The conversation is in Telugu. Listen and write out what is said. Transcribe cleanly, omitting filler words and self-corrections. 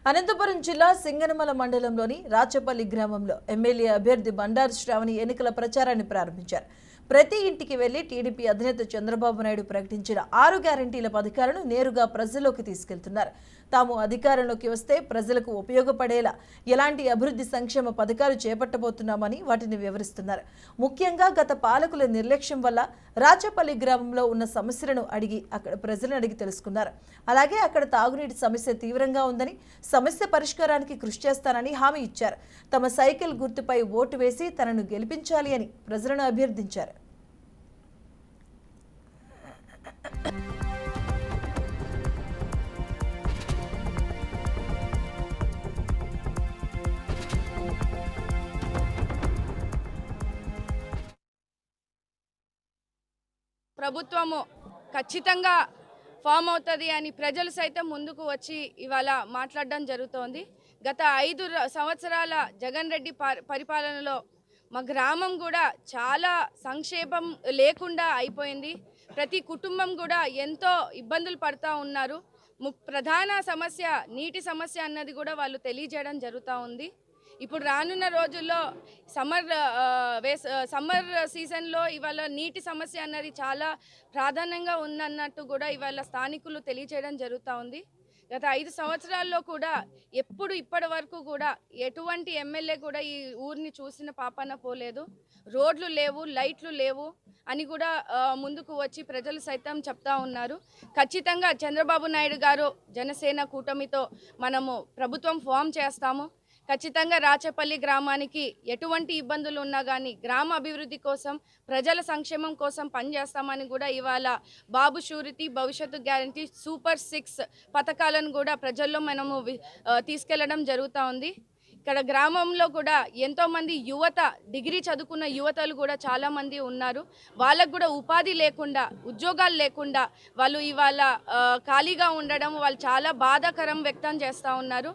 అనంతపురం జిల్లా సింగనమల మండలంలోని రాచపల్లి గ్రామంలో ఎమ్మెల్యే అభ్యర్థి బండారు శ్రావణి ఎన్నికల ప్రచారాన్ని ప్రారంభించారు. ప్రతి ఇంటికి వెళ్లి టీడీపీ అధినేత చంద్రబాబు నాయుడు ప్రకటించిన 6 గ్యారెంటీల పథకాలను నేరుగా ప్రజల్లోకి తీసుకెళ్తున్నారు. తాము అధికారంలోకి వస్తే ప్రజలకు ఉపయోగపడేలా ఎలాంటి అభివృద్ధి సంక్షేమ పథకాలు చేపట్టబోతున్నామని వాటిని వివరిస్తున్నారు. ముఖ్యంగా గత పాలకుల నిర్లక్ష్యం వల్ల రాచపల్లి గ్రామంలో ఉన్న సమస్యలను అక్కడ ప్రజలను అడిగి తెలుసుకున్నారు. అలాగే అక్కడ తాగునీటి సమస్య తీవ్రంగా ఉందని, సమస్య పరిష్కారానికి కృషి చేస్తానని హామీ ఇచ్చారు. తమ సైకిల్ గుర్తుపై ఓటు వేసి తనను గెలిపించాలి అని ప్రజలను అభ్యర్థించారు. ప్రభుత్వము ఖచ్చితంగా ఫామ్ అవుతుంది అని ప్రజలు సైతం ముందుకు వచ్చి ఇవాళ మాట్లాడడం జరుగుతోంది. గత 5 సంవత్సరాల జగన్ రెడ్డి పరిపాలనలో మా గ్రామం కూడా చాలా సంక్షేమం లేకుండా అయిపోయింది. ప్రతి కుటుంబం కూడా ఎంతో ఇబ్బందులు పడుతూ ఉన్నారు. ప్రధాన సమస్య నీటి సమస్య అన్నది కూడా వాళ్ళు తెలియజేయడం జరుగుతూ ఉంది. ఇప్పుడు రానున్న రోజుల్లో సమ్మర్ సీజన్లో ఇవాళ నీటి సమస్య అన్నది చాలా ప్రాధాన్యంగా ఉందన్నట్టు కూడా ఇవాళ స్థానికులు తెలియజేయడం జరుగుతూ ఉంది. గత 5 సంవత్సరాల్లో కూడా ఇప్పటి వరకు కూడా ఎటువంటి ఎమ్మెల్యే కూడా ఈ ఊరిని చూసిన పాపాన పోలేదు. రోడ్లు లేవు, లైట్లు లేవు అని కూడా ముందుకు వచ్చి ప్రజలు సైతం చెప్తా ఉన్నారు. ఖచ్చితంగా చంద్రబాబు నాయుడు గారు జనసేన కూటమితో మనము ప్రభుత్వం ఫామ్ చేస్తాము. ఖచ్చితంగా రాచపల్లి గ్రామానికి ఎటువంటి ఇబ్బందులు ఉన్నా కానీ గ్రామ అభివృద్ధి కోసం, ప్రజల సంక్షేమం కోసం పనిచేస్తామని కూడా ఇవాళ బాబు షూరిటీ, భవిష్యత్తు గ్యారంటీ, సూపర్ 6 పథకాలను కూడా ప్రజల్లో మనము తీసుకెళ్లడం జరుగుతూ ఉంది. ఇక్కడ గ్రామంలో కూడా ఎంతోమంది యువత, డిగ్రీ చదువుకున్న యువతలు కూడా చాలామంది ఉన్నారు. వాళ్ళకు కూడా ఉపాధి లేకుండా, ఉద్యోగాలు లేకుండా వాళ్ళు ఇవాళ ఖాళీగా ఉండడం వాళ్ళు చాలా బాధాకరం వ్యక్తం చేస్తూ ఉన్నారు.